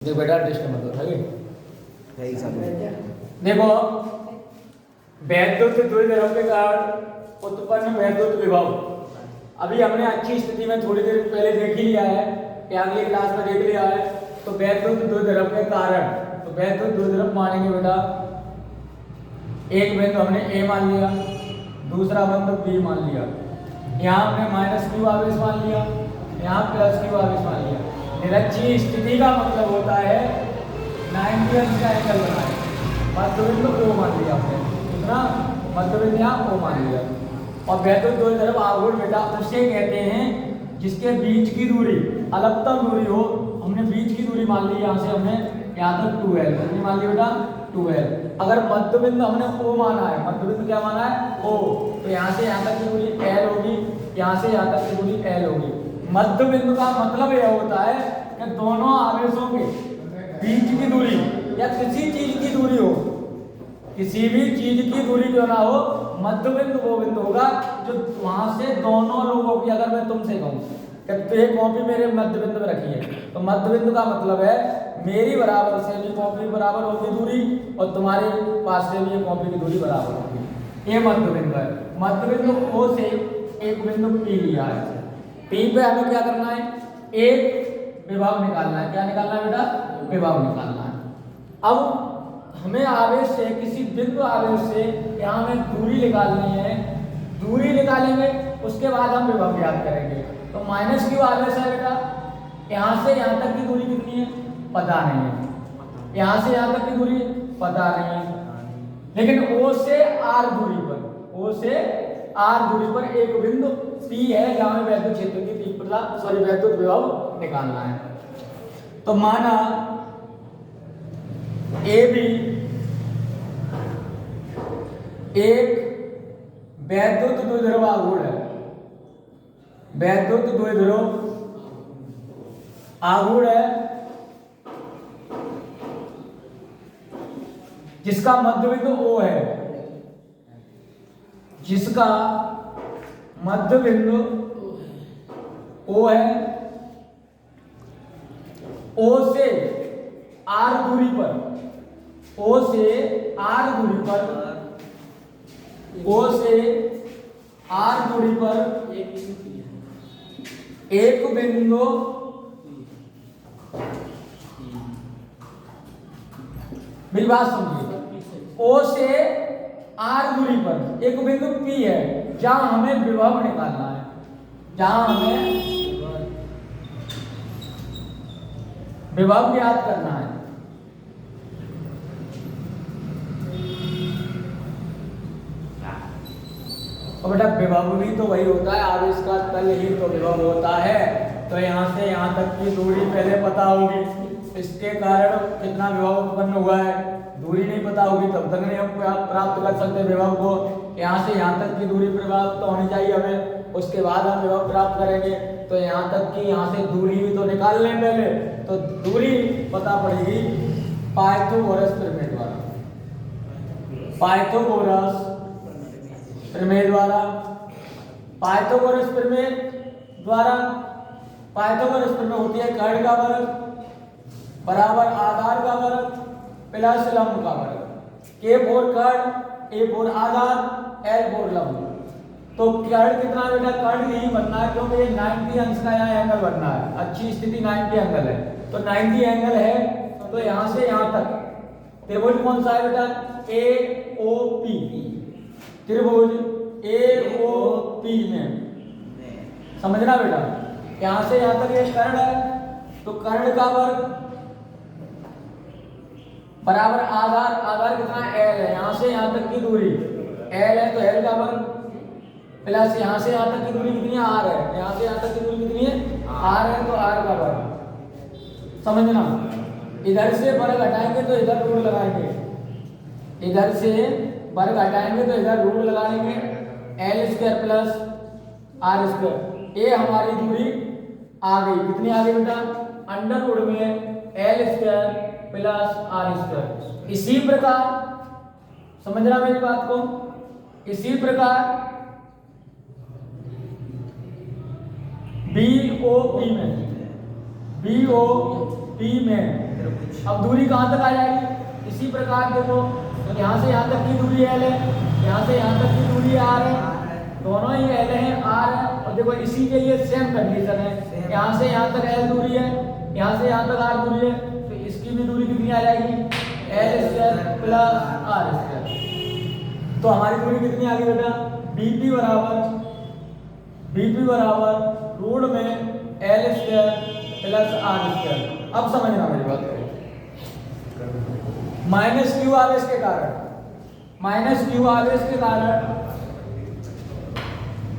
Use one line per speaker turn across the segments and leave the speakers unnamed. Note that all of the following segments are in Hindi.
देखो बेटा टेस्ट का मतलब है देखो वैद्युत द्विध्रुव के कारण उत्पन्न वैद्युत विभव। अभी हमने अच्छी स्थिति में थोड़ी देर पहले देख ही लिया है कि अगली क्लास में देख लिया है। तो वैद्युत द्विध्रुव के कारण तो वैद्युत द्विध्रुव मानेंगे बेटा, एक बिंदु हमने ए मान लिया, दूसरा बिंदु बी मान लिया, यहाँ हमने माइनस क्यू आवेश मान लिया, यहाँ प्लस क्यू आवेश मान लिया। निरक्षीय स्थिति का मतलब होता है 90 अंश का एंगल बनाए। मध्यबिंदु ओ मान लिया आपने, कितना मध्यबिंदु यहाँ ओ मान लिया। और वैद्युत द्विध्रुव आघूर्ण बेटा उसे कहते हैं जिसके बीच की दूरी अलगतम दूरी हो। हमने बीच की दूरी मान ली, यहाँ से हमने यहाँ तक 2l हमने मान लिया बेटा 2l। अगर मध्यबिंदु हमने o माना है, मध्यबिंदु क्या माना है o, तो यहाँ से यहाँ तक की दूरी l होगी, यहाँ से यहाँ तक की दूरी l होगी। मध्य बिंदु का मतलब यह होता है कि दोनों आवेशों के बीच की दूरी या किसी चीज की दूरी हो, किसी भी चीज की दूरी क्यों ना हो, मध्य बिंदु वो बिंदु होगा जो वहां से दोनों लोगों की, अगर मैं तुमसे कहूं कि तो ये कॉपी मेरे मध्य बिंदु में रखी है, तो मध्य बिंदु का मतलब है मेरी बराबर से भी कॉपी बराबर होगी दूरी और तुम्हारे पास से भी ये कॉपी की दूरी बराबर होगी। ये मध्य बिंदु है। मध्य बिंदु ओ से एक बिंदु पी लिया है, पी पे हमें क्या करना है, एक विभव निकालना है। क्या निकालना है बेटा, विभव निकालना है। अब हमें आवेश से, किसी बिंदु आवेश से यहाँ हमें दूरी निकालनी है, दूरी निकालेंगे उसके बाद हम विभव ज्ञात करेंगे। तो माइनस क्यू आवेश है बेटा, यहाँ से यहाँ तक की दूरी कितनी है पता नहीं है, यहाँ से यहाँ तक की दूरी पता नहीं है, लेकिन ओ से आर दूरी पर, ओ से आर दूरी पर एक बिंदु P है जहां में वैद्युत क्षेत्र की तीव्रता वैद्युत विभव निकालना है। तो माना ए भी एक वैद्युत द्विध्रुव आघूर्ण है, वैद्युत द्विध्रुव आघूर्ण है जिसका मध्य बिंदु O है, जिसका मध्य बिंदु O है। O से R दूरी पर, O से R दूरी पर, O से R दूरी पर एक बिंदु मेरी बात समझिए, O से R दूरी पर एक बिंदु P है जहां हमें विभव निकालना है, जहां हमें विभव ज्ञात करना है। और बेटा विभव भी तो वही होता है, आवेश का तल ही तो विभव होता है। तो यहाँ से यहाँ तक की दूरी पहले पता होगी, इसके कारण कितना विभव उत्पन्न हुआ है। दूरी नहीं पता होगी तब तक नहीं हम प्राप्त कर सकते विभव को। यहाँ से यहाँ तक की दूरी प्राप्त होनी चाहिए हमें, उसके बाद हम विभव प्राप्त करेंगे। तो यहाँ तक की, यहाँ से दूरी भी तो निकाल लें पहले, तो दूरी पता पड़ेगी पाइथागोरस प्रमेय द्वारा, पाइथागोरस प्रमेय द्वारा, पाइथागोरस प्रमेय द्वारा। पाइथागोरस प्रमेय होती है कर्ण का वर्ग बराबर आधार का वर्ग प्लस लंब का वर्ग। K फोर कर्ण, A फोर आधार, L फोर लंब। तो कर्ण कितना है बेटा, कर्ण यही बनना है क्योंकि ये 90 अंश का यहाँ एंगल बनना है, अच्छी स्थिति 90 एंगल है। तो 90 एंगल है तो यहाँ से यहाँ तक त्रिभुज कौन सा है बेटा, AOP, त्रिभुज AOP में समझना बेटा। यहाँ से यहाँ तक ये कर्ण है तो कर्ण का वर्ग बराबर आधार, आधार कितना L है, यहाँ से यहाँ तक की दूरी L है तो L का वर्ग प्लस यहाँ से यहाँ तक की दूरी कितनी है R है, यहाँ से यहाँ तक की दूरी कितनी है R है तो R का वर्ग। समझना, इधर से वर्ग हटाएंगे तो इधर रूट लगाएंगे, इधर से वर्ग हटाएंगे तो इधर रूट लगाएंगे, L square plus R square. ये हमारी दूरी आ गई, कितनी आ गई बेटा, अंडर रूट में L square plus R square. इसी प्रकार समझना मेरी बात को, इसी प्रकार BOP में, BOP में अब दूरी कहाँ तक आ जाएगी? इसी प्रकार देखो, यहाँ से यहाँ तक की दूरी L है, यहाँ से यहाँ तक की दूरी R है, दोनों ही L है R है। और देखो इसी के लिए सेम कंडीशन है, यहाँ से यहाँ तक L दूरी है, यहाँ से यहाँ तक R दूरी है, तो इसकी भी दूरी कितनी आ जाएगी? L² plus R²। तो हमारी दूरी कितनी आ गई बेटा? BP बराबर रूट में L² प्लस R²। अब समझना मेरी बात को। माइनस क्यू आवेश के कारण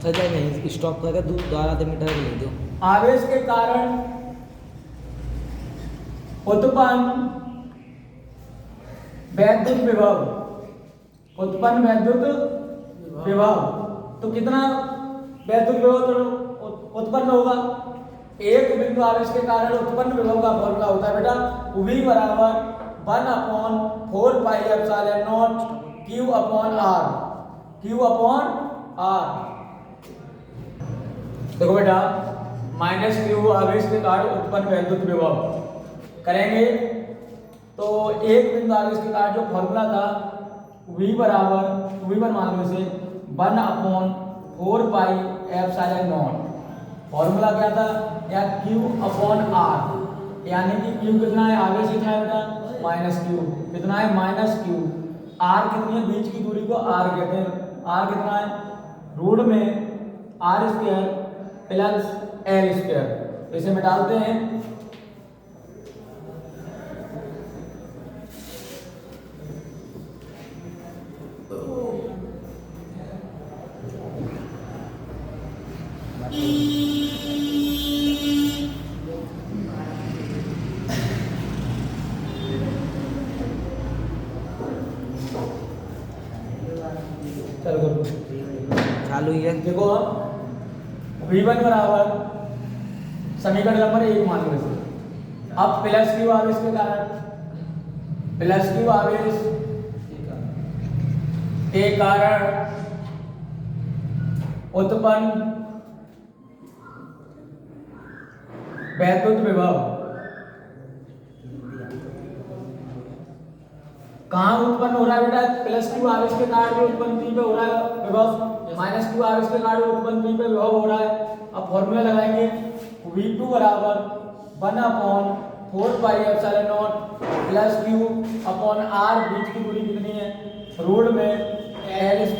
नहीं स्टॉप करके दोबारा से मीटर ले दो।
आवेश के कारण उत्पन्न वैद्युत विभव तो कितना वैद्युत विभव उत्पन्न होगा? एक बिंदु आवेश के कारण उत्पन्न विभव का फॉर्मूला होता है बेटा V बराबर 1/4 pi epsilon not Q upon R। देखो बेटा, माइनस क्यू आवेश के कारण उत्पन्न वैद्युत विभव करेंगे तो एक बिंदु आवेश के कारण जो फॉर्मूला था V मान लो इसे 1/4 पाई एप्सिलॉन नॉट। फॉर्मूला क्या था? या Q अपॉन R, यानी कि Q कितना है? आवेश कितना है बेटा? Minus Q. कितना है? Minus Q. R कितनी है? बीच की दूरी को R कहते हैं। R कितना है? रूट में R² प्लस L²। इसे मिटाते हैं,
चालू ही है।
देखो V1 बराबर समीकरण नंबर 1 मान लो इसे। अब प्लस क्यू आवेश के कारण उत्पन्न वैद्युत विभव कहाँ उत्पन्न हो रहा है बेटा? प्लस क्यू आवेश के कारण भी उत्पन्न P पे हो रहा है विभव, माइनस क्यू आवेश के कारण उत्पन्न P पे विभव हो रहा है। अब फॉर्मूला लगाएंगे V2 बराबर 1/4 pi epsilon not plus Q upon R। बीच की दूरी कितनी है? रूट में L²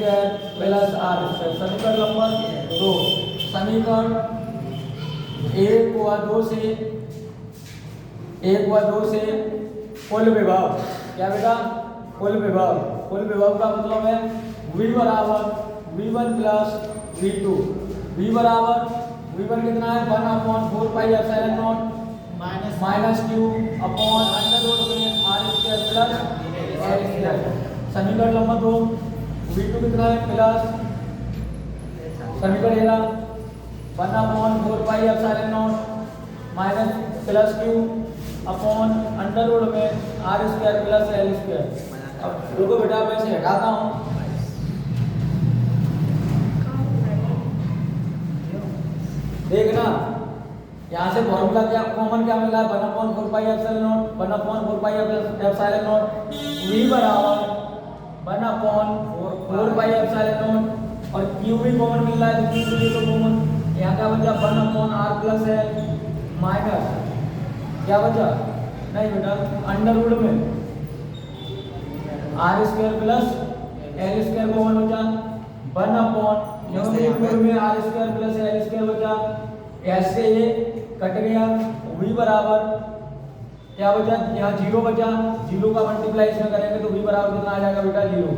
प्लस R²। समीकरण नंबर 2, समीकरण 1 व 2 से कुल विभव, क्या बेटा? कुल विभव का मतलब है V बराबर V1 प्लस V2। V1 कितना है? 1/4 pi epsilon not minus Q upon under root में R² प्लस L²। समीकरण नंबर 2, V2 कितना है? प्लस समीकरण 1/4 pi epsilon not minus plus Q upon under root में R² प्लस L²। अब देखो बेटा, मैं इसे हटाता हूँ। देखना यहाँ से फॉर्मूला क्या कॉमन क्या मिल रहा है? 1/4 पाई एप्सिलॉन नॉट V बराबर 1/4 पाई एप्सिलॉन नॉट और Q भी कॉमन मिल रहा है, तो Q भी तो कॉमन। यहाँ क्या बचा? 1/R प्लस L माइनस क्या बचा? नहीं बेटा, अंडर रूट में R² प्लस L² कॉमन बचा। 1/रूट में R² प्लस L² बचा। ऐसे ये कट गया। V बराबर क्या बचा? यहाँ 0 बचा, 0 का मल्टीप्लाई इसमें करेंगे तो V बराबर कितना आ जाएगा बेटा? 0।